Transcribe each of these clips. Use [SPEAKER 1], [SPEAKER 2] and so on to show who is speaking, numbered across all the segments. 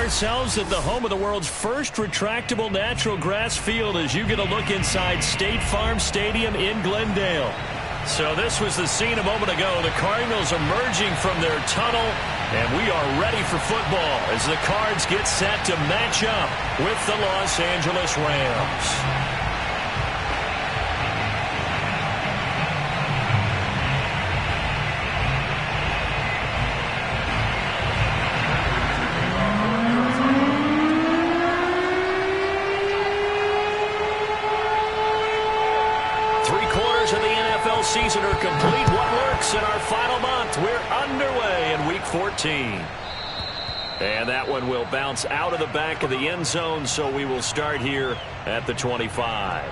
[SPEAKER 1] ourselves at the home of the world's first retractable natural grass field as you get a look inside State Farm Stadium in Glendale. So this was the scene a moment ago. The Cardinals emerging from their tunnel, and we are ready for football as the Cards get set to match up with the Los Angeles Rams. Season are complete. What works in our final month? We're underway in Week 14. And that one will bounce out of the back of the end zone, so we will start here at the 25.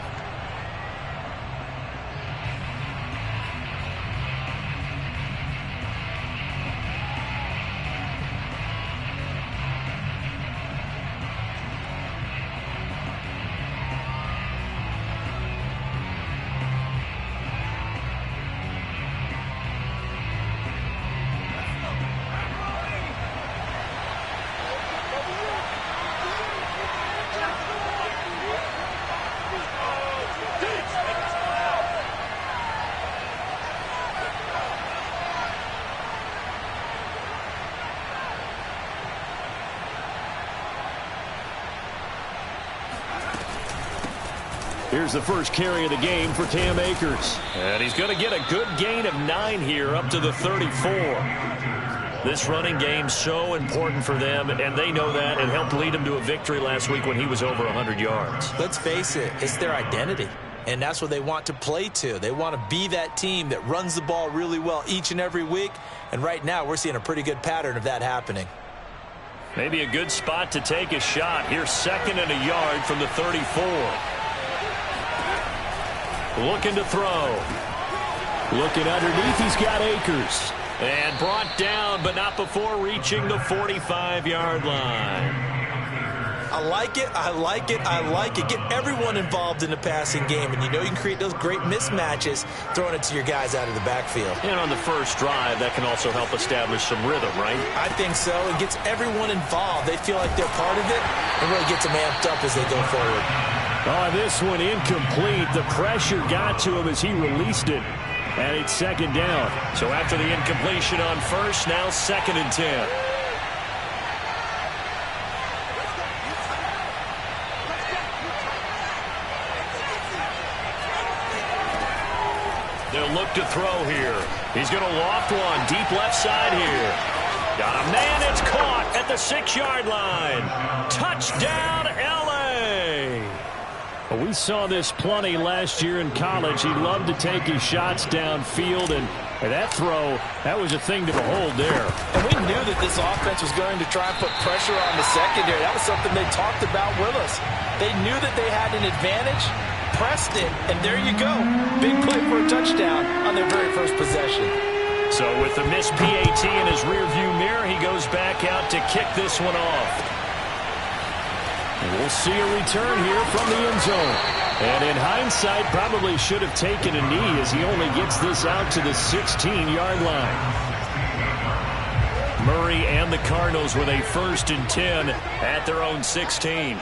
[SPEAKER 1] Here's the first carry of the game for Cam Akers. And he's going to get a good gain of 9 here up to the 34. This running game so important for them, and they know that. It helped lead them to a victory last week when he was over 100 yards.
[SPEAKER 2] Let's face it, it's their identity. And that's what they want to play to. They want to be that team that runs the ball really well each and every week. And right now we're seeing a pretty good pattern of that happening.
[SPEAKER 1] Maybe a good spot to take a shot. Here's 2nd and a yard from the 34. Looking to throw. Looking underneath, he's got Akers. And brought down, but not before reaching the 45-yard line.
[SPEAKER 2] I like it, I like it, I like it. Get everyone involved in the passing game, and you know you can create those great mismatches throwing it to your guys out of the backfield.
[SPEAKER 1] And on the first drive, that can also help establish some rhythm, right?
[SPEAKER 2] I think so. It gets everyone involved. They feel like they're part of it, and really gets them amped up as they go forward.
[SPEAKER 1] Oh, this one incomplete. The pressure got to him as he released it. And it's 2nd down. So after the incompletion on first, now 2nd and 10. They'll look to throw here. He's going to loft one. Deep left side here. Got a man. It's caught at the 6-yard line. Touchdown, L.A. We saw this plenty last year in college. He loved to take his shots downfield, and that throw, that was a thing to behold there.
[SPEAKER 2] And we knew that this offense was going to try and put pressure on the secondary. That was something they talked about with us. They knew that they had an advantage, pressed it, and there you go. Big play for a touchdown on their very first possession.
[SPEAKER 1] So with the missed PAT in his rearview mirror, he goes back out to kick this one off. We'll see a return here from the end zone. And in hindsight, probably should have taken a knee as he only gets this out to the 16-yard line. Murray and the Cardinals with a 1st and 10 at their own 16.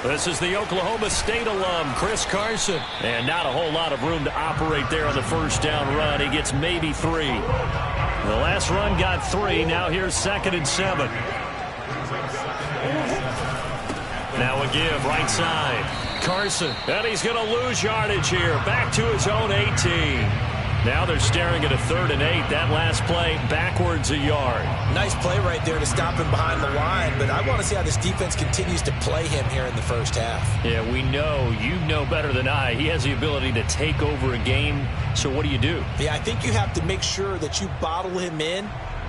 [SPEAKER 1] This is the Oklahoma State alum, Chris Carson. And not a whole lot of room to operate there on the first down run. He gets maybe 3. The last run got 3. Now here's 2nd and 7. Now a give, right side. Carson, and he's going to lose yardage here. Back to his own 18. Now they're staring at a 3rd and 8. That last play, backwards a yard.
[SPEAKER 2] Nice play right there to stop him behind the line, but I want to see how this defense continues to play him here in the first half.
[SPEAKER 1] Yeah, we know. You know better than I. He has the ability to take over a game, so what do you do?
[SPEAKER 2] Yeah, I think you have to make sure that you bottle him in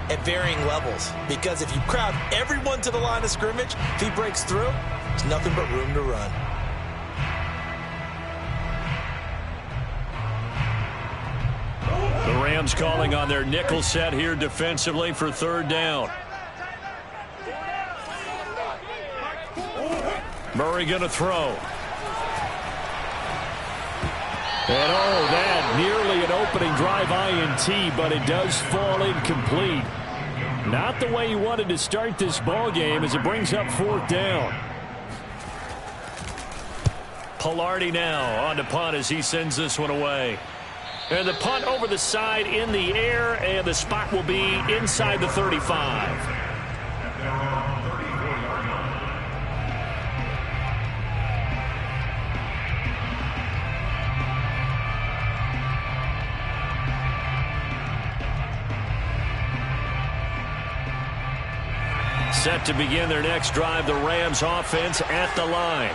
[SPEAKER 2] at varying levels, because if you crowd everyone to the line of scrimmage, if he breaks through, there's nothing but room to run.
[SPEAKER 1] The Rams calling on their nickel set here defensively for 3rd down. Murray going to throw. And oh, that nearly an opening drive INT, but it does fall incomplete. Not the way you wanted to start this ball game as it brings up 4th down. Palardy now on to punt as he sends this one away. And the punt over the side in the air, and the spot will be inside the 35. Set to begin their next drive, the Rams offense at the line.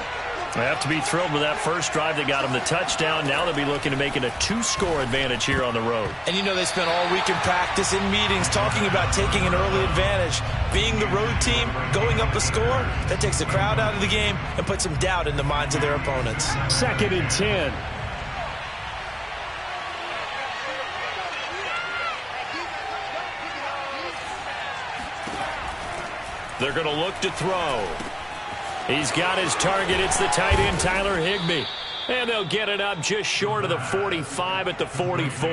[SPEAKER 1] They have to be thrilled with that first drive. They got them the touchdown. Now they'll be looking to make it a 2-score advantage here on the road.
[SPEAKER 2] And you know they spent all week in practice, in meetings, talking about taking an early advantage. Being the road team, going up a score, that takes the crowd out of the game and puts some doubt in the minds of their opponents.
[SPEAKER 1] 2nd and 10. They're going to look to throw. He's got his target. It's the tight end, Tyler Higbee. And they'll get it up just short of the 45 at the 44.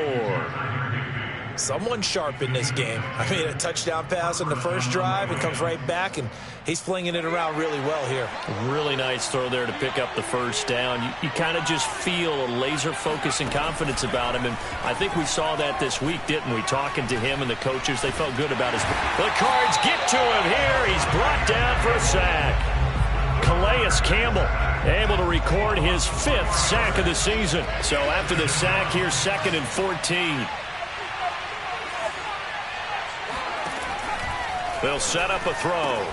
[SPEAKER 2] Someone sharp in this game. I mean, a touchdown pass on the first drive and comes right back, and he's flinging it around really well here.
[SPEAKER 1] Really nice throw there to pick up the first down. You kind of just feel a laser focus and confidence about him, and I think we saw that this week, didn't we? Talking to him and the coaches, they felt good about his... The Cards get to him here. He's brought down for a sack. Calais Campbell able to record his 5th sack of the season. So after the sack, here's 2nd and 14. They'll set up a throw.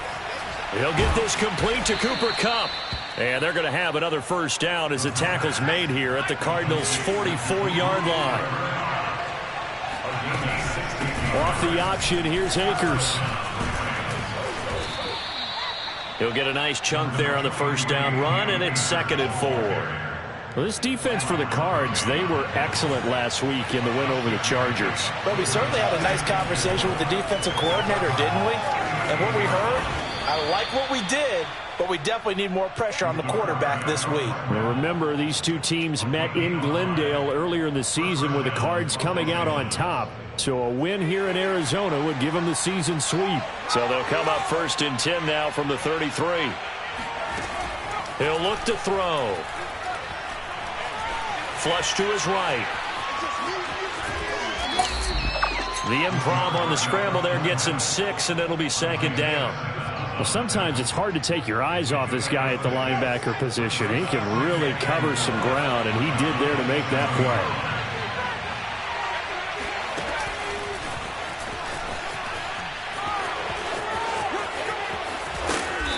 [SPEAKER 1] He'll get this complete to Cooper Kupp. And they're going to have another first down as the tackle's made here at the Cardinals' 44-yard line. Off the option, here's Akers. He'll get a nice chunk there on the first down run, and it's 2nd and 4. Well, this defense for the Cards, they were excellent last week in the win over the Chargers.
[SPEAKER 2] But we certainly had a nice conversation with the defensive coordinator, didn't we? And what we heard, I like what we did, but we definitely need more pressure on the quarterback this week.
[SPEAKER 1] Well, remember, these two teams met in Glendale earlier in the season with the Cards coming out on top. So a win here in Arizona would give them the season sweep. So they'll come up 1st and 10 now from the 33. He'll look to throw. Flush to his right. The improv on the scramble there gets him 6, and it'll be 2nd down. Well, sometimes it's hard to take your eyes off this guy at the linebacker position. He can really cover some ground, and he did there to make that play.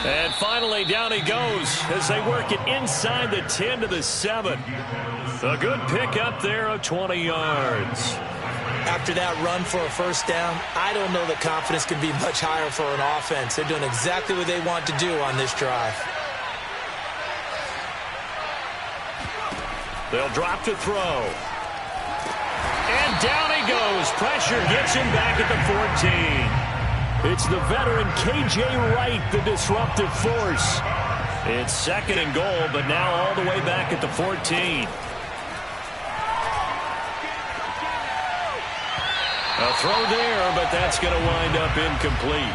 [SPEAKER 1] And finally, down he goes as they work it inside the 10 to the 7. A good pickup there of 20 yards.
[SPEAKER 2] After that run for a first down, I don't know that confidence can be much higher for an offense. They're doing exactly what they want to do on this drive.
[SPEAKER 1] They'll drop to throw. And down he goes. Pressure gets him back at the 14. It's the veteran K.J. Wright, the disruptive force. It's 2nd and goal, but now all the way back at the 14. A throw there, but that's going to wind up incomplete.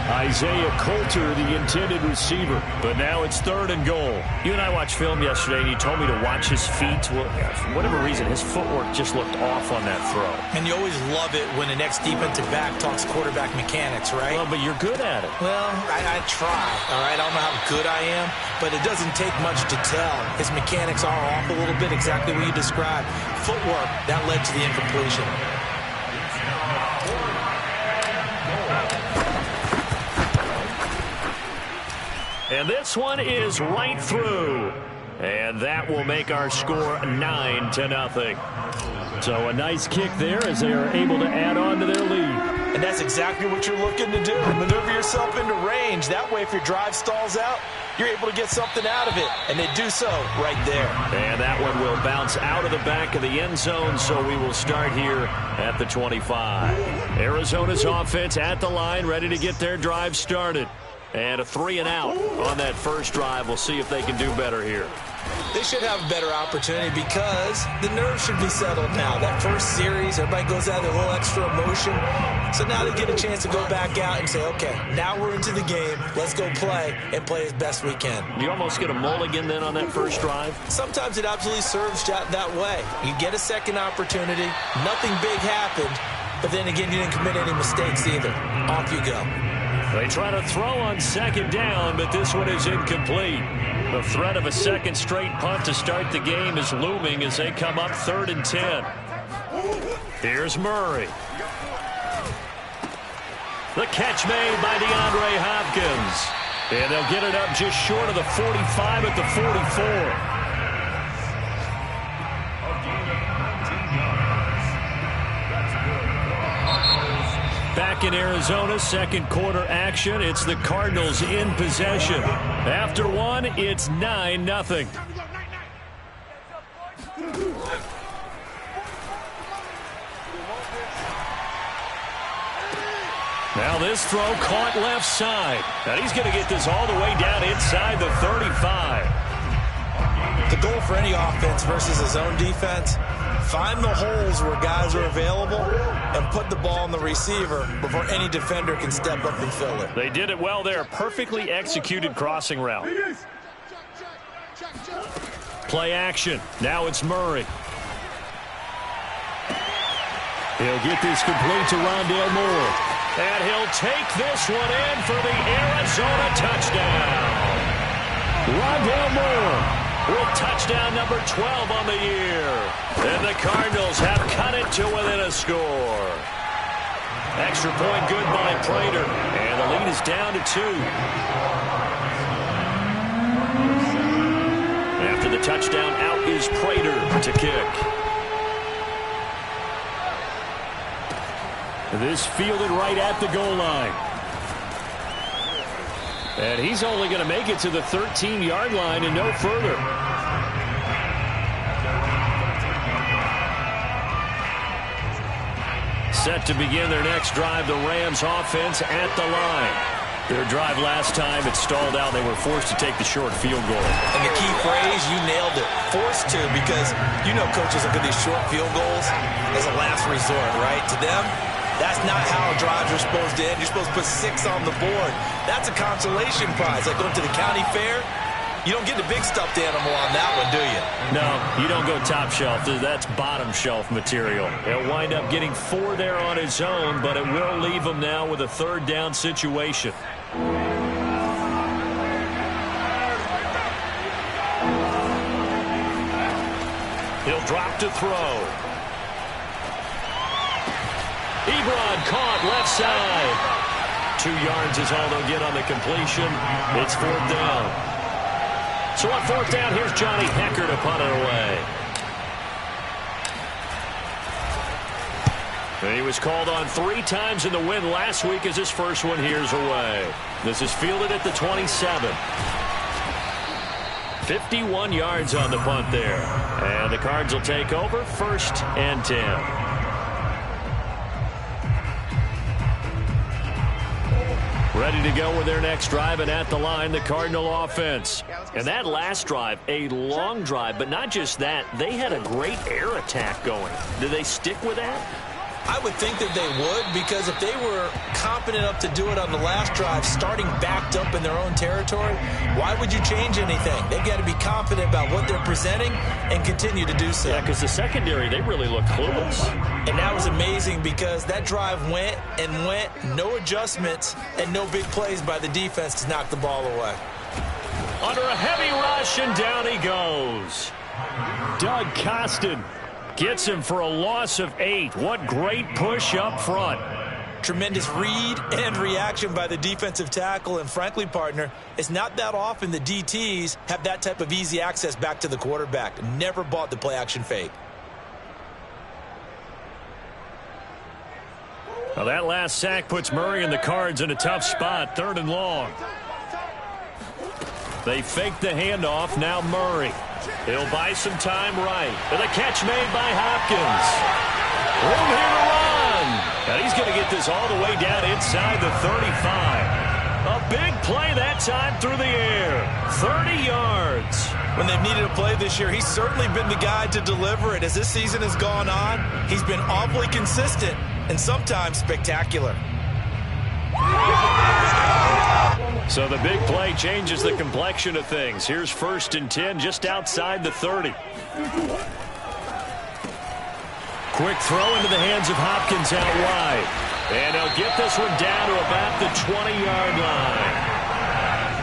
[SPEAKER 1] Isaiah Coulter, the intended receiver. But now it's 3rd and goal. You and I watched film yesterday, and you told me to watch his feet. Well, for whatever reason, his footwork just looked off on that throw.
[SPEAKER 2] And you always love it when an ex-defensive back talks quarterback mechanics, right?
[SPEAKER 1] Well, but you're good at it.
[SPEAKER 2] Well, I try, all right? I don't know how good I am, but it doesn't take much to tell. His mechanics are off a little bit, exactly what you described. Footwork, that led to the incompletion.
[SPEAKER 1] And this one is right through. And that will make our score 9-0. So a nice kick there as they are able to add on to their lead.
[SPEAKER 2] And that's exactly what you're looking to do. Maneuver yourself into range. That way, if your drive stalls out, you're able to get something out of it. And they do so right there.
[SPEAKER 1] And that one will bounce out of the back of the end zone, so we will start here at the 25. Arizona's offense at the line, ready to get their drive started. And a 3 and out on that first drive. We'll see if they can do better here.
[SPEAKER 2] They should have a better opportunity because the nerves should be settled now. That first series, everybody goes out with a little extra emotion. So now they get a chance to go back out and say, okay, now we're into the game. Let's go play and play as best we can.
[SPEAKER 1] You almost get a mulligan then on that first drive? Sometimes
[SPEAKER 2] it absolutely serves that way. You get a second opportunity. Nothing big happened. But then again, you didn't commit any mistakes either. Off you go.
[SPEAKER 1] They try to throw on second down, but this one is incomplete. The threat of a second straight punt to start the game is looming as they come up 3rd and 10. Here's Murray. The catch made by DeAndre Hopkins. And they'll get it up just short of the 45 at the 44. Back in Arizona, second quarter action. It's the Cardinals in possession. After one, it's 9-0. Now this throw caught left side. And he's going to get this all the way down inside the 35.
[SPEAKER 2] The goal for any offense versus his own defense, find the holes where guys are available and put the ball on the receiver before any defender can step up and fill it.
[SPEAKER 1] They did it well there. Perfectly executed crossing route. Play action. Now it's Murray. He'll get this complete to Rondale Moore. And he'll take this one in for the Arizona touchdown. Rondale Moore with touchdown number 12 on the year. And the Cardinals have cut it to within a score. Extra point good by Prater. And the lead is down to 2. After the touchdown, out is Prater to kick. This fielded right at the goal line. And he's only going to make it to the 13-yard line and no further. Set to begin their next drive, the Rams offense at the line. Their drive last time, it stalled out. They were forced to take the short field goal.
[SPEAKER 2] And the key phrase, you nailed it, forced to, because you know coaches look at these short field goals as a last resort, right? To them, that's not how drives are supposed to end. You're supposed to put 6 on the board. That's a consolation prize. Like going to the county fair, you don't get the big stuffed animal on that one, do you?
[SPEAKER 1] No, you don't go top shelf. That's bottom shelf material. He'll wind up getting 4 there on his own, but it will leave him now with a 3rd down situation. He'll drop to throw. Ebron caught left side. 2 yards is all they'll get on the completion. It's 4th down. So on 4th down, here's Johnny Hekker to punt it away. And he was called on 3 times in the win last week as his first one here's away. This is fielded at the 27. 51 yards on the punt there. And the Cards will take over 1st and 10. Ready to go with their next drive, and at the line, the Cardinal offense. And that last drive, a long drive, but not just that. They had a great air attack going. Did they stick with that?
[SPEAKER 2] I would think that they would, because if they were confident enough to do it on the last drive, starting backed up in their own territory, why would you change anything? They've got to be confident about what they're presenting and continue to do so.
[SPEAKER 1] Yeah, because the secondary, they really looked clueless.
[SPEAKER 2] And that was amazing because that drive went and went, no adjustments and no big plays by the defense to knock the ball away.
[SPEAKER 1] Under a heavy rush, and down he goes. Doug Costin gets him for a loss of 8. What great push up front.
[SPEAKER 2] Tremendous read and reaction by the defensive tackle. And frankly, partner, it's not that often the DTs have that type of easy access back to the quarterback. Never bought the play action fake.
[SPEAKER 1] Well, that last sack puts Murray and the Cards in a tough spot. 3rd and long. They fake the handoff. Now Murray. He'll buy some time right. And a catch made by Hopkins. Room here to run. And he's going to get this all the way down inside the 35. A big play that time through the air. 30 yards.
[SPEAKER 2] When they've needed a play this year, he's certainly been the guy to deliver it. As this season has gone on, he's been awfully consistent and sometimes spectacular.
[SPEAKER 1] So the big play changes the complexion of things. Here's 1st and 10 just outside the 30. Quick throw into the hands of Hopkins out wide. And they'll get this one down to about the 20-yard line.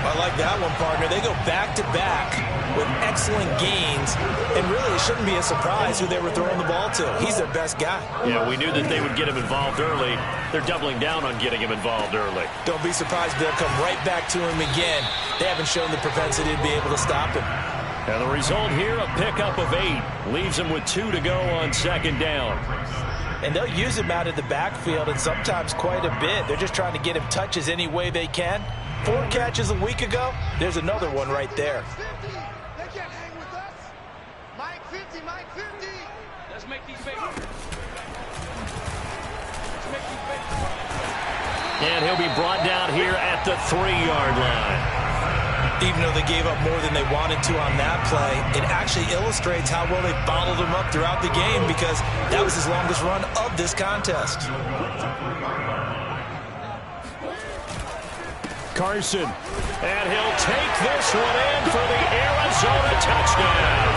[SPEAKER 2] I like that one, partner. They go back-to-back with excellent gains, and really it shouldn't be a surprise who they were throwing the ball to. He's their best guy.
[SPEAKER 1] Yeah, we knew that they would get him involved early. They're doubling down on getting him involved early.
[SPEAKER 2] Don't be surprised they'll come right back to him again. They haven't shown the propensity to be able to stop him.
[SPEAKER 1] And the result here, a pickup of 8. Leaves him with 2 to go on 2nd down.
[SPEAKER 2] And they'll use him out of the backfield, and sometimes quite a bit. They're just trying to get him touches any way they can. 4 catches a week ago. There's another one right there.
[SPEAKER 3] They can't hang with us. Mike 50, Mike 50. Let's make these big.
[SPEAKER 1] And he'll be brought down here at the 3-yard line.
[SPEAKER 2] Even though they gave up more than they wanted to on that play, it actually illustrates how well they bottled him up throughout the game, because that was his longest run of this contest.
[SPEAKER 1] Carson, and he'll take this one in for the Arizona touchdown.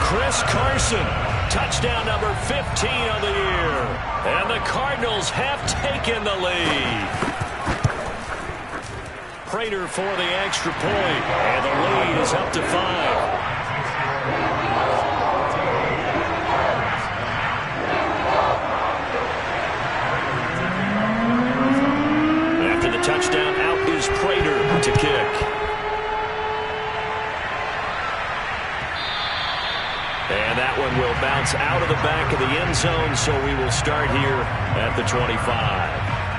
[SPEAKER 1] Chris Carson, touchdown number 15 of the year. And the Cardinals have taken the lead. Prater for the extra point, and the lead is up to 5. After the touchdown, out is Prater to kick. And that one will bounce out of the back of the end zone, so we will start here at the 25.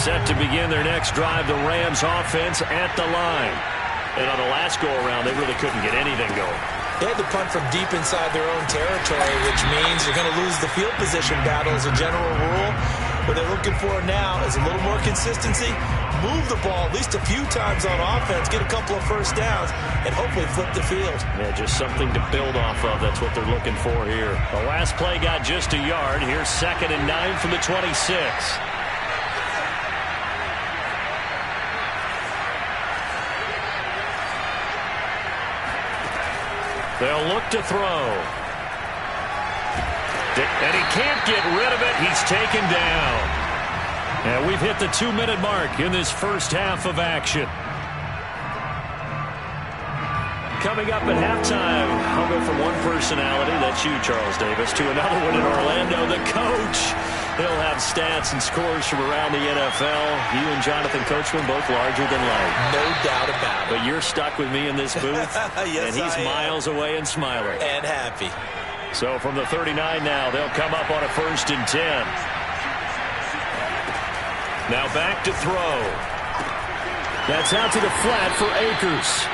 [SPEAKER 1] Set to begin their next drive, the Rams offense at the line. And on the last go-around, they really couldn't get anything going.
[SPEAKER 2] They had to punt from deep inside their own territory, which means you're going to lose the field position battle as a general rule. What they're looking for now is a little more consistency, move the ball at least a few times on offense, get a couple of first downs, and hopefully flip the field.
[SPEAKER 1] Yeah, just something to build off of. That's what they're looking for here. The last play got just a yard. Here's 2nd and 9 from the 26. They'll look to throw. And he can't get rid of it. He's taken down. And we've hit the 2-minute mark in this first half of action. Coming up at halftime, I'll go from one personality, that's you, Charles Davis, to another one in Orlando, the coach. He'll have stats and scores from around the NFL. You and Jonathan Coachman, both larger than life.
[SPEAKER 2] No doubt about it.
[SPEAKER 1] But you're stuck with me in this booth,
[SPEAKER 2] yes,
[SPEAKER 1] and he's miles away and smiling.
[SPEAKER 2] And happy.
[SPEAKER 1] So from the 39 now, they'll come up on a 1st and 10. Now back to throw. That's out to the flat for Akers.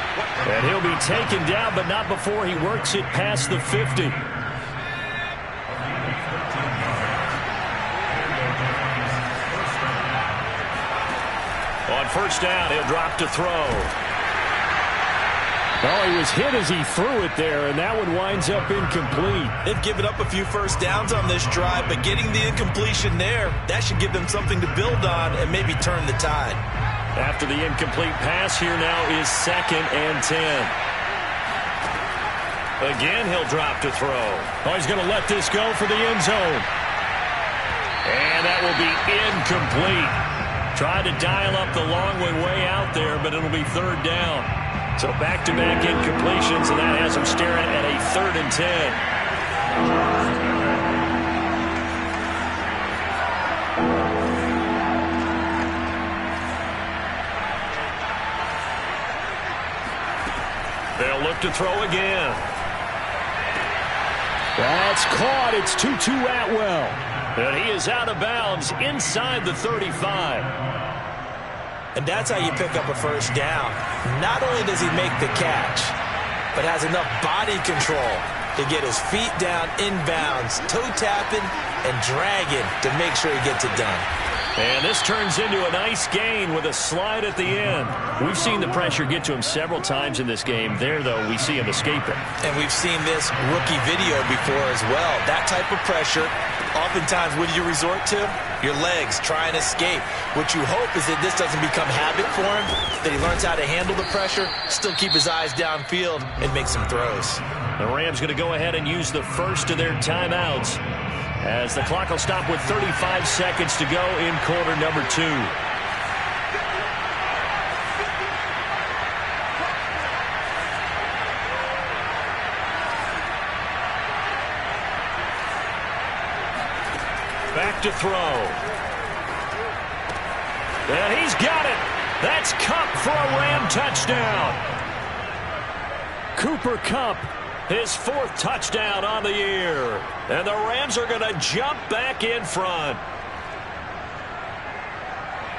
[SPEAKER 1] And he'll be taken down, but not before he works it past the 50. On 1st down, he'll drop to throw. Oh, he was hit as he threw it there, and that one winds up incomplete.
[SPEAKER 2] They've given up a few first downs on this drive, but getting the incompletion there, that should give them something to build on and maybe turn the tide.
[SPEAKER 1] After the incomplete pass, here now is 2nd and 10. Again, he'll drop to throw. Oh, he's going to let this go for the end zone. And that will be incomplete. Tried to dial up the long way out there, but it'll be 3rd down. So back-to-back incompletions, and that has him staring at a 3rd and 10. They'll look to throw again. That's caught. It's Tutu Atwell. And he is out of bounds inside the 35.
[SPEAKER 2] And that's how you pick up a first down. Not only does he make the catch, but has enough body control to get his feet down inbounds, toe tapping and dragging to make sure he gets it done.
[SPEAKER 1] And this turns into a nice gain with a slide at the end. We've seen the pressure get to him several times in this game. There, though, we see him escape it.
[SPEAKER 2] And we've seen this rookie video before as well. That type of pressure, oftentimes, what do you resort to? Your legs, try and escape. What you hope is that this doesn't become habit for him, that he learns how to handle the pressure, still keep his eyes downfield, and make some throws.
[SPEAKER 1] The Rams going to go ahead and use the first of their timeouts, as the clock will stop with 35 seconds to go in quarter number 2. Back to throw. And he's got it. That's Kupp for a Ram touchdown. Cooper Kupp, his 4th touchdown on the year. And the Rams are going to jump back in front.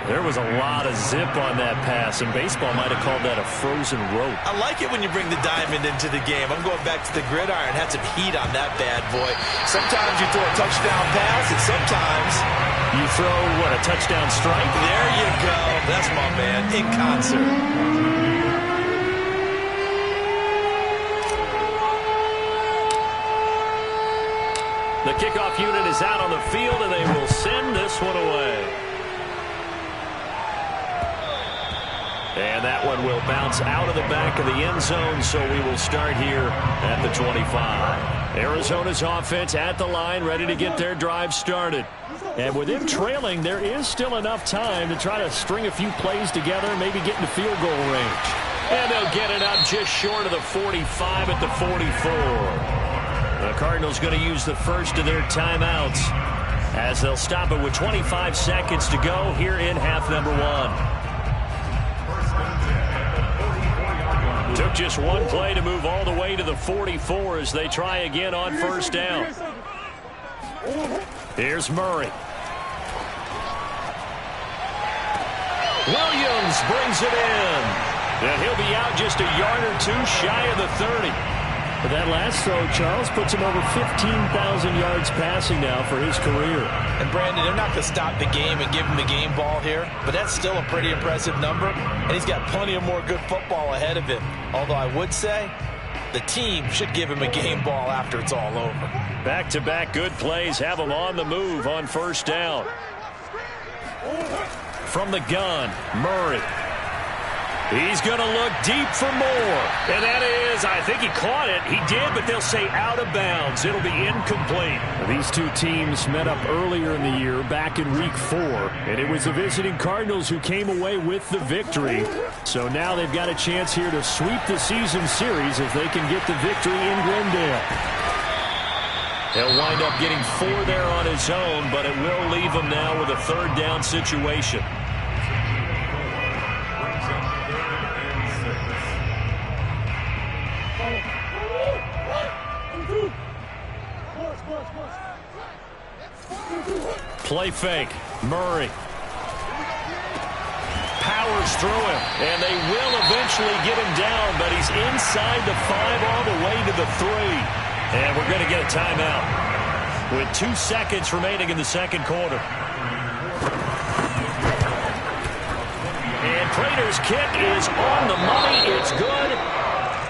[SPEAKER 1] There was a lot of zip on that pass, and baseball might have called that a frozen rope.
[SPEAKER 2] I like it when you bring the diamond into the game. I'm going back to the gridiron. Had some heat on that bad boy. Sometimes you throw a touchdown pass, and sometimes
[SPEAKER 1] you throw, what, a touchdown strike?
[SPEAKER 2] There you go. That's my man, in concert.
[SPEAKER 1] The kickoff unit is out on the field, and they will send this one away. And that one will bounce out of the back of the end zone, so we will start here at the 25. Arizona's offense at the line, ready to get their drive started. And with them trailing, there is still enough time to try to string a few plays together, maybe get into field goal range. And they'll get it up just short of the 45 at the 44. The Cardinals going to use the first of their timeouts, as they'll stop it with 25 seconds to go here in half number 1. Took just one play to move all the way to the 44 as they try again on first down. Here's Murray. Williams brings it in. And he'll be out just a yard or 2 shy of the 30. But that last throw, Charles, puts him over 15,000 yards passing now for his career.
[SPEAKER 2] And Brandon, they're not going to stop the game and give him the game ball here, but that's still a pretty impressive number, and he's got plenty of more good football ahead of him. Although I would say the team should give him a game ball after it's all over.
[SPEAKER 1] Back-to-back good plays have him on the move on first down. From the gun, Murray. He's going to look deep for more. And that is, I think he caught it. He did, but they'll say out of bounds. It'll be incomplete. These two teams met up earlier in the year, back in week 4. And it was the visiting Cardinals who came away with the victory. So now they've got a chance here to sweep the season series if they can get the victory in Glendale. He'll wind up getting 4 there on his own, but it will leave him now with a 3rd down situation. Play fake. Murray powers through him, and they will eventually get him down, but he's inside the 5 all the way to the 3. And we're going to get a timeout with 2 seconds remaining in the second quarter. And Prater's kick is on the money. It's good.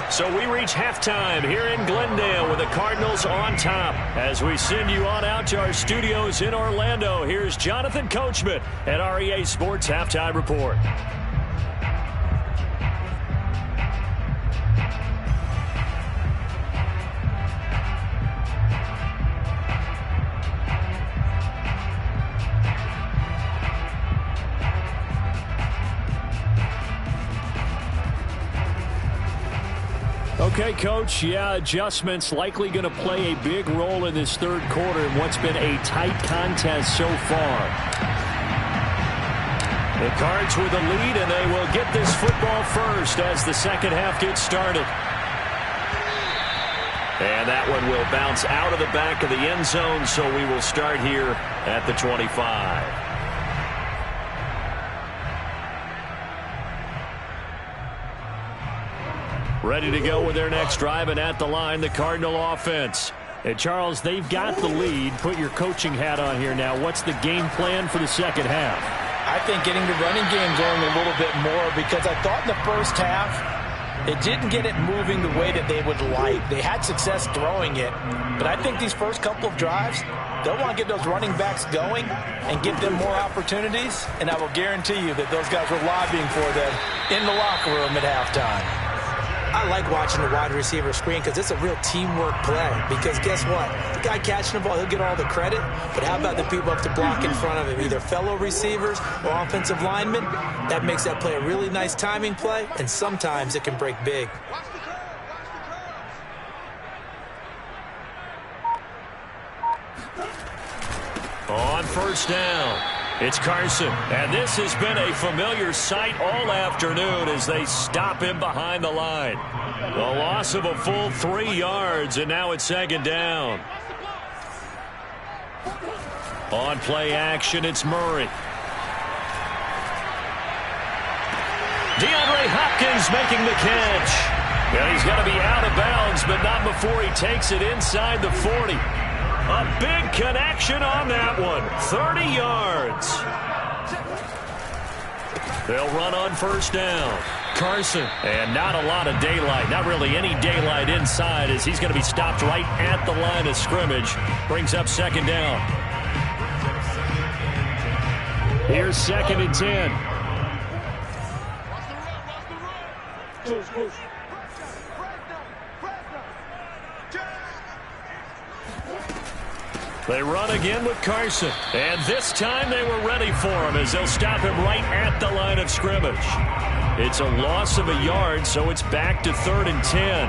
[SPEAKER 1] So we reach halftime here in Glendale with the Cardinals on top. As we send you on out to our studios in Orlando, here's Jonathan Coachman at REA Sports Halftime Report. Okay, Coach, yeah, adjustments likely going to play a big role in this third quarter in what's been a tight contest so far. The Cards with the lead, and they will get this football first as the second half gets started. And that one will bounce out of the back of the end zone, so we will start here at the 25. Ready to go with their next drive, and at the line, the Cardinal offense. And Charles, they've got the lead. Put your coaching hat on here now. What's the game plan for the second half?
[SPEAKER 2] I think getting the running game going a little bit more, because I thought in the first half it didn't get it moving the way that they would like. They had success throwing it, but I think these first couple of drives, they'll want to get those running backs going and give them more opportunities, and I will guarantee you that those guys were lobbying for them in the locker room at halftime.
[SPEAKER 4] I like watching the wide receiver screen because it's a real teamwork play. Because guess what? The guy catching the ball, he'll get all the credit. But how about the people up to block in front of him, either fellow receivers or offensive linemen? That makes that play a really nice timing play, and sometimes it can break big.
[SPEAKER 1] On first down, it's Carson. And this has been a familiar sight all afternoon as they stop him behind the line. A loss of a full 3 yards, and now it's second down. On play action, it's Murray. DeAndre Hopkins making the catch. And he's going to be out of bounds, but not before he takes it inside the 40. A big connection on that one. 30 yards. They'll run on first down. Carson. And not a lot of daylight. Not really any daylight inside as he's going to be stopped right at the line of scrimmage. Brings up second down. Here's second and 10. They run again with Carson. And this time they were ready for him as they'll stop him right at the line of scrimmage. It's a loss of a yard, so it's back to 3rd and 10.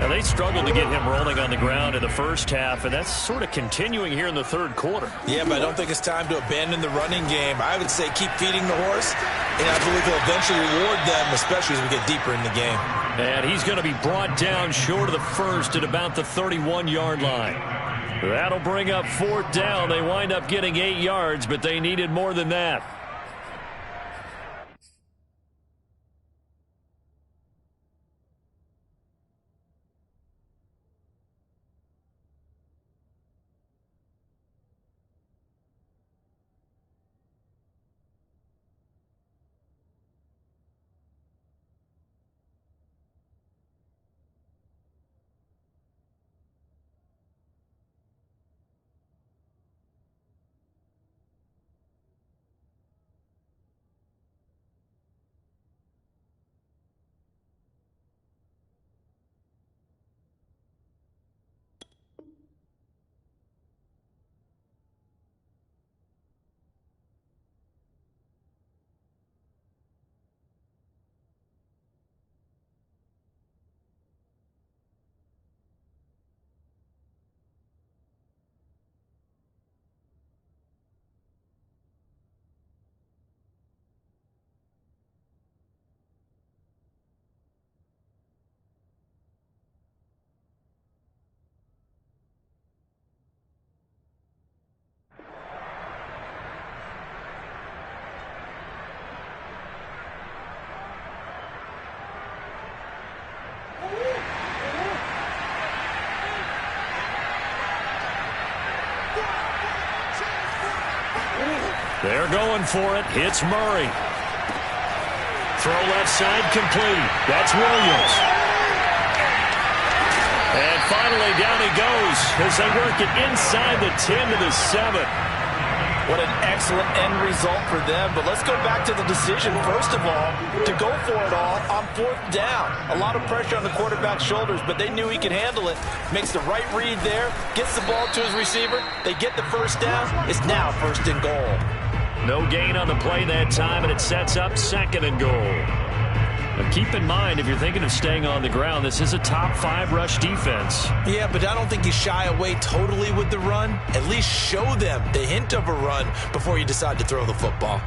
[SPEAKER 1] Now, they struggled to get him rolling on the ground in the first half, and that's sort of continuing here in the third quarter.
[SPEAKER 2] Yeah, but I don't think it's time to abandon the running game. I would say keep feeding the horse, and I believe he'll eventually reward them, especially as we get deeper in the game.
[SPEAKER 1] And he's going to be brought down short of the first at about the 31-yard line. That'll bring up 4th down. They wind up getting 8 yards, but they needed more than that. They're going for it. It's Murray. Throw left side complete. That's Williams. And finally down he goes as they work it inside the 10 to the 7.
[SPEAKER 2] What an excellent end result for them. But let's go back to the decision, first of all, to go for it all on 4th down. A lot of pressure on the quarterback's shoulders, but they knew he could handle it. Makes the right read there, gets the ball to his receiver. They get the first down. It's now 1st and goal.
[SPEAKER 1] No gain on the play that time, and it sets up 2nd and goal. Now keep in mind, if you're thinking of staying on the ground, this is a top 5 rush defense.
[SPEAKER 4] Yeah, but I don't think you shy away totally with the run. At least show them the hint of a run before you decide to throw the football.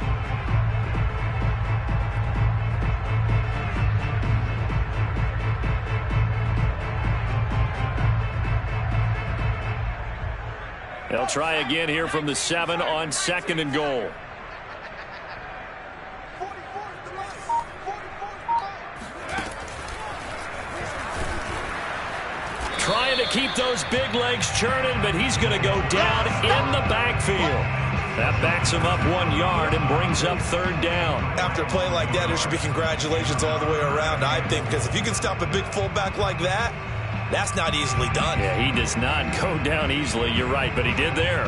[SPEAKER 1] They'll try again here from the 7 on 2nd and goal. Trying to keep those big legs churning, but he's going to go down in the backfield. That backs him up 1 yard and brings up third down.
[SPEAKER 5] After a play like that, there should be congratulations all the way around, I think, because if you can stop a big fullback like that, that's not easily done.
[SPEAKER 1] Yeah, he does not go down easily. You're right, but he did there.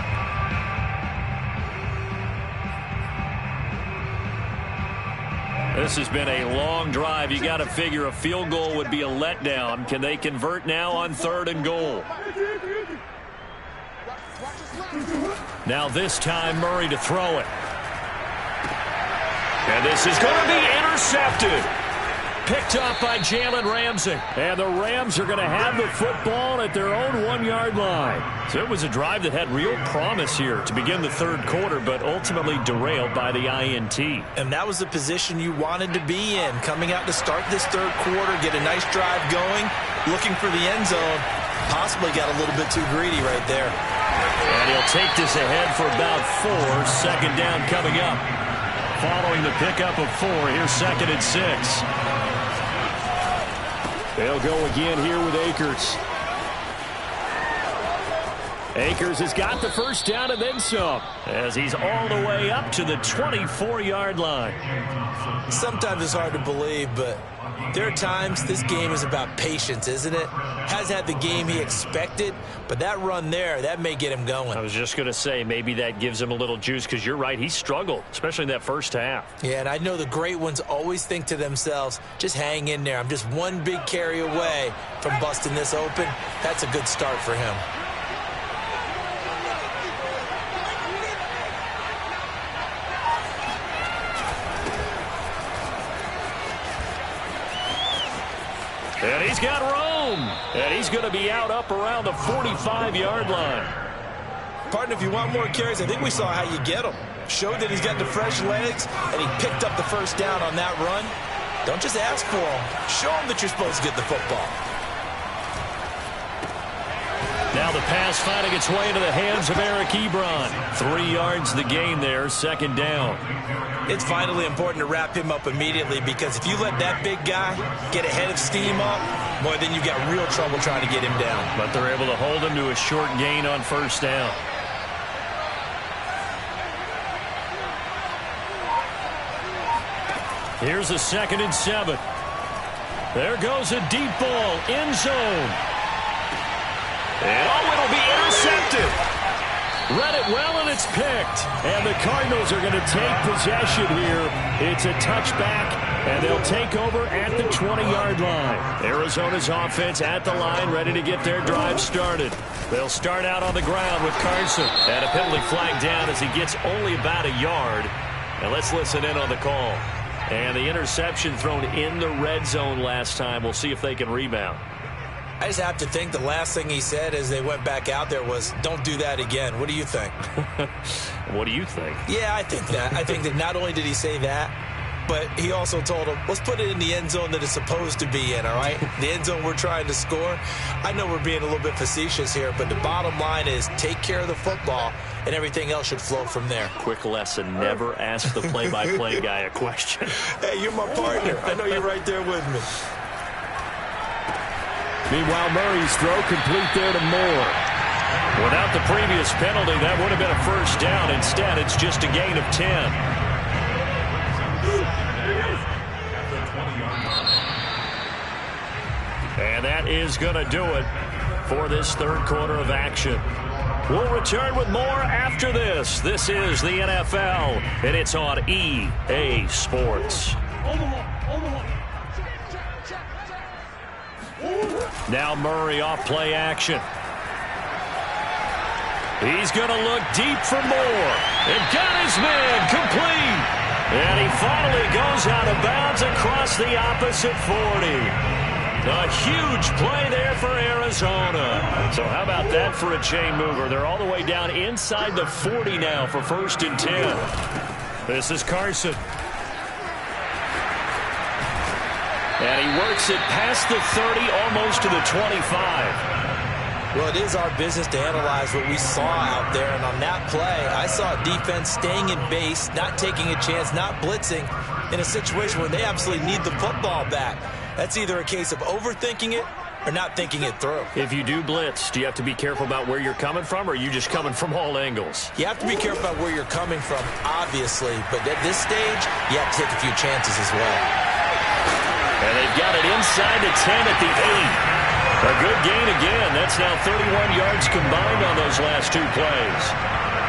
[SPEAKER 1] This has been a long drive. You got to figure a field goal would be a letdown. Can they convert now on 3rd and goal? Now this time Murray to throw it. And this is going to be intercepted. Picked up by Jalen Ramsey. And the Rams are going to have the football at their own 1 yard line. So it was a drive that had real promise here to begin the 3rd quarter, but ultimately derailed by the INT.
[SPEAKER 4] And that was the position you wanted to be in. Coming out to start this 3rd quarter, get a nice drive going, looking for the end zone. Possibly got a little bit too greedy right there.
[SPEAKER 1] And he'll take this ahead for about 4. 2nd down coming up. Following the pickup of 4, here's 2nd and 6. They'll go again here with Akers. Akers has got the first down and then some, as he's all the way up to the 24-yard line.
[SPEAKER 4] Sometimes it's hard to believe, but there are times this game is about patience, isn't it? Hasn't had the game he expected, but that run there, that may get him going.
[SPEAKER 1] I was just going to say, maybe that gives him a little juice, because you're right, he struggled, especially in that first half.
[SPEAKER 4] Yeah, and I know the great ones always think to themselves, just hang in there. I'm just one big carry away from busting this open. That's a good start for him.
[SPEAKER 1] And he's got Rome. And he's going to be out up around the 45-yard line.
[SPEAKER 4] Partner, if you want more carries, I think we saw how you get them. Showed that he's got the fresh legs, and he picked up the first down on that run. Don't just ask for them. Show them that you're supposed to get the football.
[SPEAKER 1] Now the pass finding its way into the hands of Eric Ebron. 3 yards the gain there, 2nd down.
[SPEAKER 4] It's vitally important to wrap him up immediately, because if you let that big guy get a head of steam up, boy, then you've got real trouble trying to get him down.
[SPEAKER 1] But they're able to hold him to a short gain on first down. Here's a 2nd and 7. There goes a deep ball, end zone. And it'll be intercepted. Read it well, and it's picked. And the Cardinals are going to take possession here. It's a touchback, and they'll take over at the 20-yard line. Arizona's offense at the line, ready to get their drive started. They'll start out on the ground with Carson. And a penalty flag down as he gets only about a yard. And let's listen in on the call. And the interception thrown in the red zone last time. We'll see if they can rebound.
[SPEAKER 4] I just have to think the last thing he said as they went back out there was, don't do that again. What do you think?
[SPEAKER 1] What do you think?
[SPEAKER 4] Yeah, I think that. I think that not only did he say that, but he also told him, let's put it in the end zone that it's supposed to be in, all right? The end zone we're trying to score. I know we're being a little bit facetious here, but the bottom line is take care of the football, and everything else should flow from there.
[SPEAKER 1] Quick lesson, never ask the play-by-play guy a question.
[SPEAKER 4] Hey, you're my partner. I know you're right there with me.
[SPEAKER 1] Meanwhile, Murray's throw complete there to Moore. Without the previous penalty, that would have been a first down. Instead, it's just a gain of 10. And that is going to do it for this 3rd quarter of action. We'll return with more after this. This is the NFL, and it's on EA Sports. Now Murray off play action. He's going to look deep for Moore. And got his man complete. And he finally goes out of bounds across the opposite 40. A huge play there for Arizona. So how about that for a chain mover? They're all the way down inside the 40 now for 1st and 10. This is Carson. And he works it past the 30, almost to the 25.
[SPEAKER 4] Well, it is our business to analyze what we saw out there. And on that play, I saw a defense staying in base, not taking a chance, not blitzing in a situation where they absolutely need the football back. That's either a case of overthinking it or not thinking it through.
[SPEAKER 1] If you do blitz, do you have to be careful about where you're coming from, or are you just coming from all angles?
[SPEAKER 4] You have to be careful about where you're coming from, obviously, but at this stage, you have to take a few chances as well.
[SPEAKER 1] And they've got it inside the 10 at the 8. A good gain again. That's now 31 yards combined on those last 2 plays.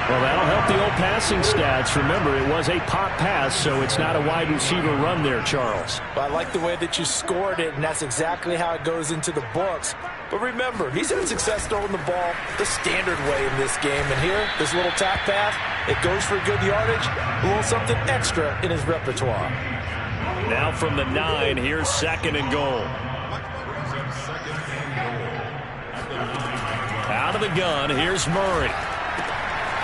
[SPEAKER 6] Well, that'll help the old passing stats. Remember, it was a pop pass, so it's not a wide receiver run there, Charles.
[SPEAKER 2] Well, I like the way that you scored it, and that's exactly how it goes into the books. But remember, he's had success throwing the ball the standard way in this game. And here, this little tap pass, it goes for good yardage, a little something extra in his repertoire.
[SPEAKER 1] Now from the 9, here's 2nd and goal. Out of the gun, here's Murray.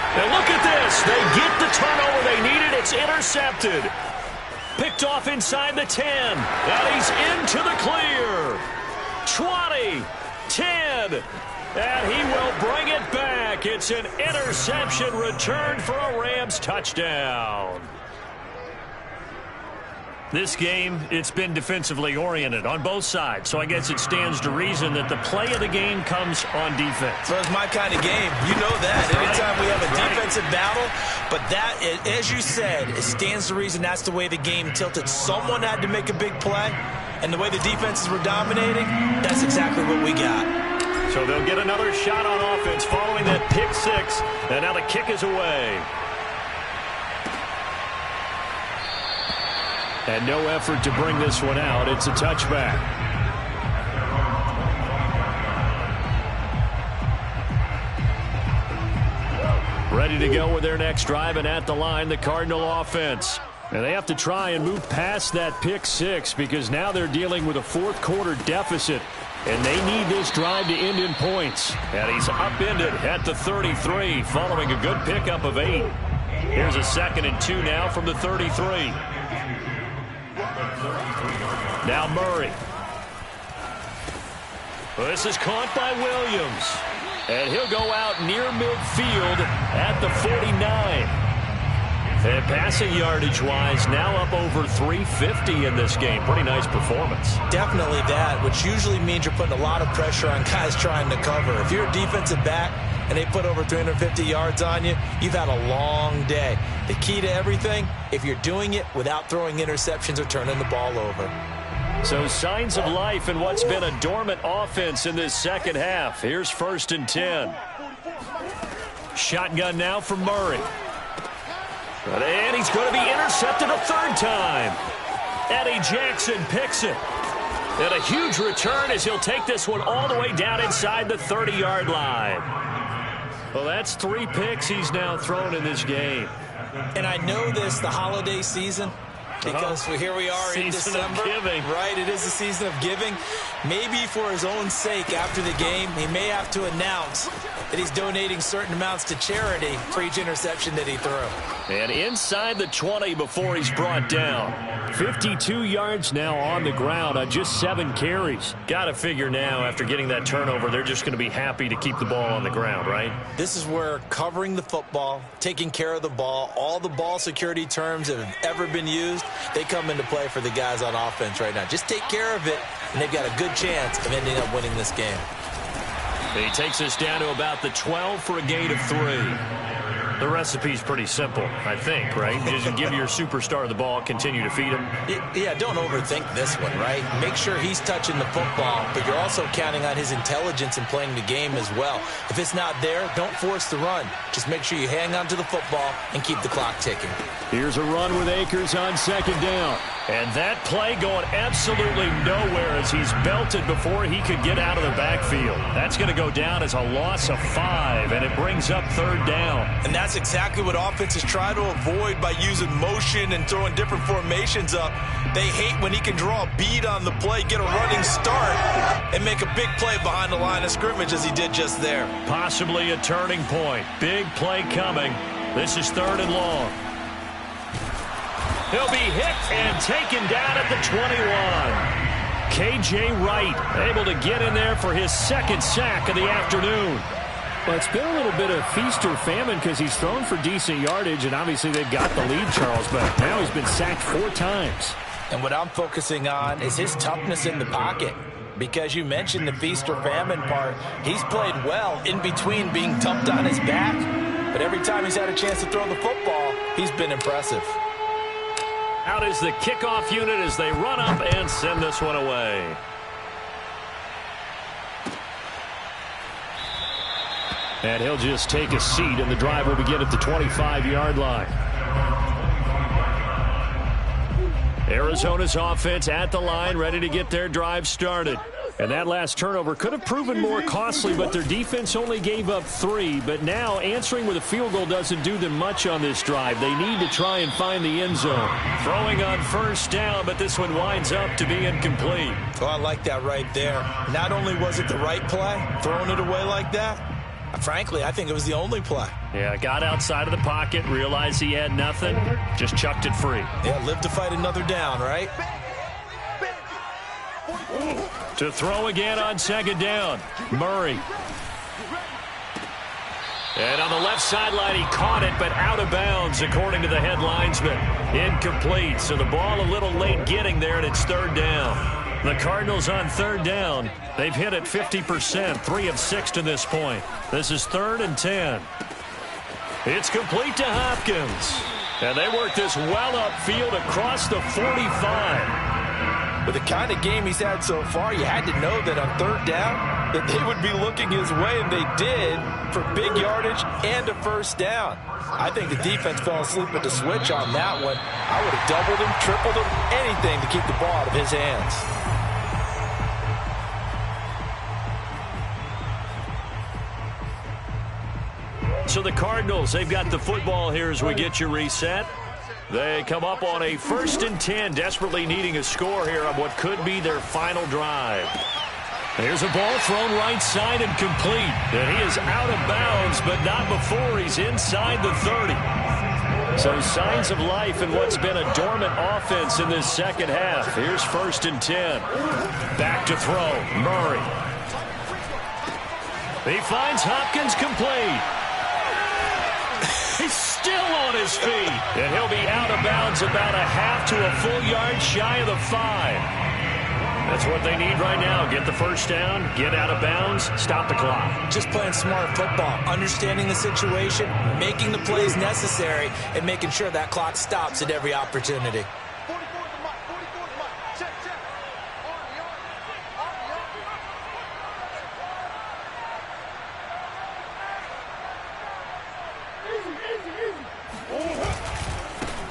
[SPEAKER 1] And look at this. They get the turnover they needed. It's intercepted. Picked off inside the 10. And he's into the clear. 20, 10. And he will bring it back. It's an interception return for a Rams touchdown. This game, it's been defensively oriented on both sides, so I guess it stands to reason that the play of the game comes on defense.
[SPEAKER 5] So it's my kind of game. You know that. Anytime we have a defensive battle, but that, as you said, it stands to reason that's the way the game tilted. Someone had to make a big play, and the way the defenses were dominating, that's exactly what we got.
[SPEAKER 1] So they'll get another shot on offense following that pick 6, and now the kick is away. And no effort to bring this one out. It's a touchback. Ready to go with their next drive, and at the line, the Cardinal offense. And they have to try and move past that pick 6 because now they're dealing with a fourth-quarter deficit. And they need this drive to end in points. And he's upended at the 33 following a good pickup of 8. Here's a 2nd and 2 now from the 33. Now Murray. Well, this is caught by Williams. And he'll go out near midfield at the 49. And passing yardage-wise, now up over 350 in this game. Pretty nice performance.
[SPEAKER 4] Definitely that, which usually means you're putting a lot of pressure on guys trying to cover. If you're a defensive back and they put over 350 yards on you, you've had a long day. The key to everything, if you're doing it without throwing interceptions or turning the ball over.
[SPEAKER 1] So signs of life in what's been a dormant offense in this second half. Here's 1st and 10. Shotgun now for Murray. And he's going to be intercepted a 3rd time. Eddie Jackson picks it. And a huge return as he'll take this one all the way down inside the 30-yard line. Well, that's 3 picks he's now thrown in this game.
[SPEAKER 4] And I know this, the holiday season, because here we are in December. Right, it is the season of giving. Maybe for his own sake after the game, he may have to announce that he's donating certain amounts to charity for each interception that he threw.
[SPEAKER 1] And inside the 20 before he's brought down. 52 yards now on the ground on just 7 carries. Got to figure now after getting that turnover, they're just going to be happy to keep the ball on the ground, right?
[SPEAKER 4] This is where covering the football, taking care of the ball, all the ball security terms that have ever been used, they come into play for the guys on offense right now. Just take care of it, and they've got a good chance of ending up winning this game.
[SPEAKER 1] He takes us down to about the 12 for a gain of 3. The recipe's pretty simple, I think, right? Just give your superstar the ball, continue to feed him.
[SPEAKER 4] Yeah, don't overthink this one, right? Make sure he's touching the football, but you're also counting on his intelligence in playing the game as well. If it's not there, don't force the run. Just make sure you hang on to the football and keep the clock ticking.
[SPEAKER 1] Here's a run with Akers on 2nd down. And that play going absolutely nowhere as he's belted before he could get out of the backfield. That's going to go down as a loss of 5, and it brings up 3rd down.
[SPEAKER 5] And that's exactly what offenses try to avoid by using motion and throwing different formations up. They hate when he can draw a bead on the play, get a running start, and make a big play behind the line of scrimmage as he did just there.
[SPEAKER 1] Possibly a turning point. Big play coming. This is 3rd and long. He'll be hit and taken down at the 21. K.J. Wright able to get in there for his 2nd sack of the afternoon.
[SPEAKER 6] Well, it's been a little bit of feast or famine because he's thrown for decent yardage, and obviously they've got the lead, Charles, but now he's been sacked 4 times.
[SPEAKER 4] And what I'm focusing on is his toughness in the pocket.
[SPEAKER 2] because you mentioned the feast or famine part. He's played well in between being dumped on his back, but every time he's had a chance to throw the football, he's been impressive.
[SPEAKER 1] Out is the kickoff unit as they run up and send this one away. And he'll just take a seat, and the drive will begin at the 25-yard line. Arizona's offense at the line, ready to get their drive started. And that last turnover could have proven more costly, but their defense only gave up 3. But now answering with a field goal doesn't do them much on this drive. They need to try and find the end zone. Throwing on first down, but this one winds up to be incomplete.
[SPEAKER 5] Oh, I like that right there. Not only was it the right play, throwing it away like that, frankly, I think it was the only play.
[SPEAKER 1] Yeah, got outside of the pocket, realized he had nothing, just chucked it free.
[SPEAKER 5] Yeah, live to fight another down, right?
[SPEAKER 1] To throw again on second down, Murray. And on the left sideline, he caught it, but out of bounds, according to the head linesman. Incomplete, so the ball a little late getting there, and it's third down. The Cardinals on third down. They've hit it 50%, 3 of 6 to this point. This is 3rd and 10. It's complete to Hopkins. And they work this well upfield across the 45.
[SPEAKER 2] With the kind of game he's had so far, you had to know that on third down that they would be looking his way, and they did, for big yardage and a first down. I think the defense fell asleep at the switch on that one. I would have doubled him, tripled him, anything to keep the ball out of his hands.
[SPEAKER 1] So the Cardinals, they've got the football here as we get you reset. They come up on a 1st and 10, desperately needing a score here on what could be their final drive. Here's a ball thrown right side and complete. And he is out of bounds, but not before he's inside the 30. So signs of life in what's been a dormant offense in this second half. Here's 1st and 10. Back to throw, Murray. He finds Hopkins complete. He's still on his feet. And he'll be out of bounds about a half to a full yard shy of the 5. That's what they need right now. Get the first down, get out of bounds, stop the clock.
[SPEAKER 5] Just playing smart football, understanding the situation, making the plays necessary, and making sure that clock stops at every opportunity.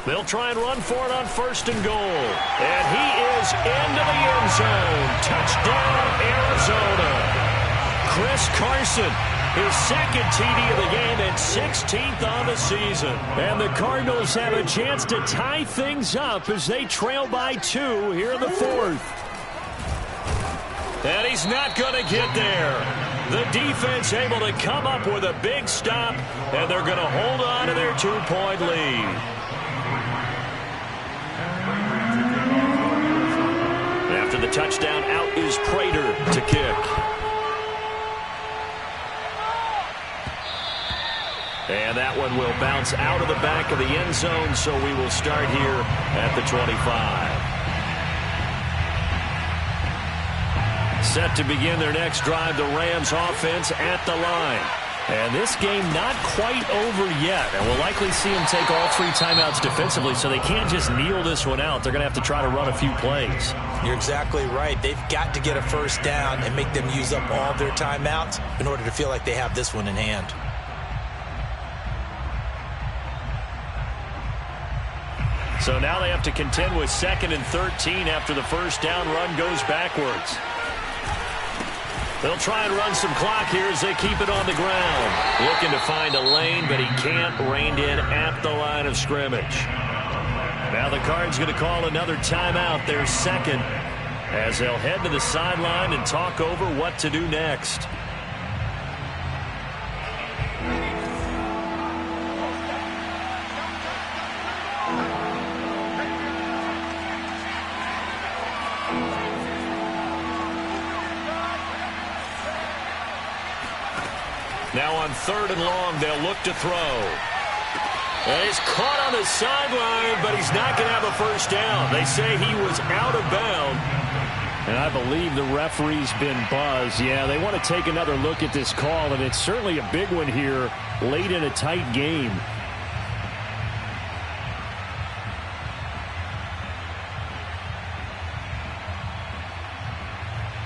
[SPEAKER 1] They'll try and run for it on 1st and goal. And he is into the end zone. Touchdown, Arizona. Chris Carson, his 2nd TD of the game and 16th on the season. And the Cardinals have a chance to tie things up as they trail by 2 here in the 4th. And he's not going to get there. The defense able to come up with a big stop, and they're going to hold on to their 2-point lead. After the touchdown, out is Prater to kick. And that one will bounce out of the back of the end zone, so we will start here at the 25. Set to begin their next drive, the Rams offense at the line. And this game not quite over yet. And we'll likely see them take all 3 timeouts defensively, so they can't just kneel this one out. They're going to have to try to run a few plays.
[SPEAKER 5] You're exactly right. They've got to get a first down and make them use up all their timeouts in order to feel like they have this one in hand.
[SPEAKER 1] So now they have to contend with 2nd and 13 after the first down run goes backwards. They'll try and run some clock here as they keep it on the ground. Looking to find a lane, but he can't. Reined in at the line of scrimmage. Now the Cards going to call another timeout, their 2nd, as they'll head to the sideline and talk over what to do next. Now on 3rd and long, they'll look to throw. And he's caught on the sideline, but he's not going to have a first down. They say he was out of bounds.
[SPEAKER 6] And I believe the referee's been buzzed. Yeah, they want to take another look at this call, and it's certainly a big one here late in a tight game.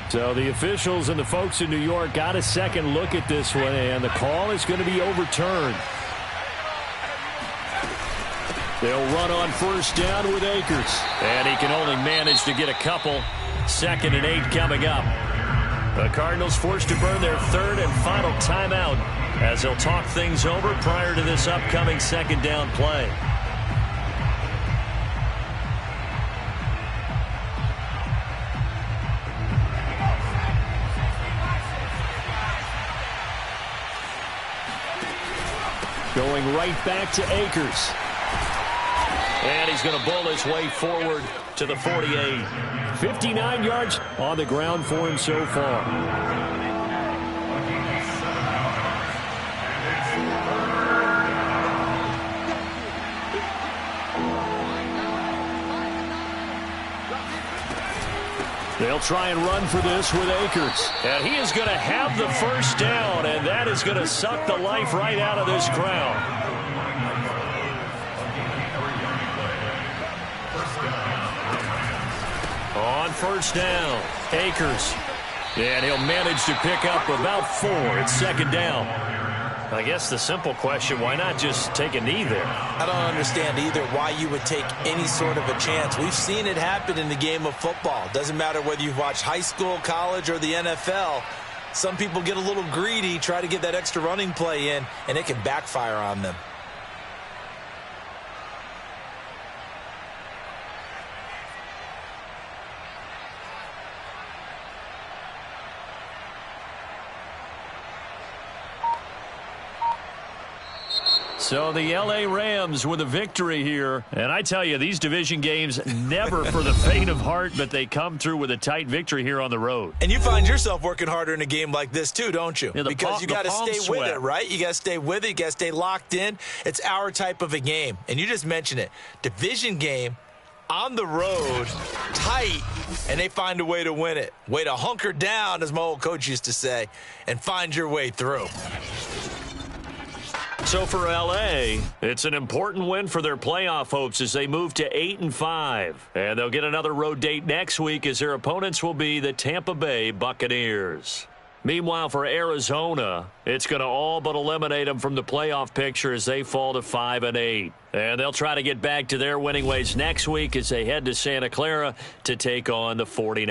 [SPEAKER 6] So the officials and the folks in New York got a second look at this one, and the call is going to be overturned. They'll run on first down with Akers. And he can only manage to get a couple. 2nd and 8 coming up. The Cardinals forced to burn their third and final timeout as they'll talk things over prior to this upcoming second down play. Going right back to Akers. And he's going to bull his way forward to the 48. 59 yards on the ground for him so far. They'll try and run for this with Akers. And he is going to have the first down, and that is going to suck the life right out of this crowd. On first down, Akers. And he'll manage to pick up about 4. It's 2nd down. I guess the simple question, why not just take a knee there?
[SPEAKER 5] I don't understand either why you would take any sort of a chance. We've seen it happen in the game of football. Doesn't matter whether you've watched high school, college, or the NFL. Some people get a little greedy, try to get that extra running play in, and it can backfire on them.
[SPEAKER 1] So the L.A. Rams with a victory here. And I tell you, these division games never for the faint of heart, but they come through with a tight victory here on the road.
[SPEAKER 5] And you find yourself working harder in a game like this too, don't you?
[SPEAKER 1] Yeah,
[SPEAKER 5] because you got to stay with it, right? You got to stay with it. You got to stay locked in. It's our type of a game. And you just mentioned it. Division game on the road, tight, and they find a way to win it. Way to hunker down, as my old coach used to say, and find your way through.
[SPEAKER 1] So for L.A., it's an important win for their playoff hopes as they move to 8-5. And they'll get another road date next week as their opponents will be the Tampa Bay Buccaneers. Meanwhile, for Arizona, it's going to all but eliminate them from the playoff picture as they fall to 5-8. And they'll try to get back to their winning ways next week as they head to Santa Clara to take on the 49ers.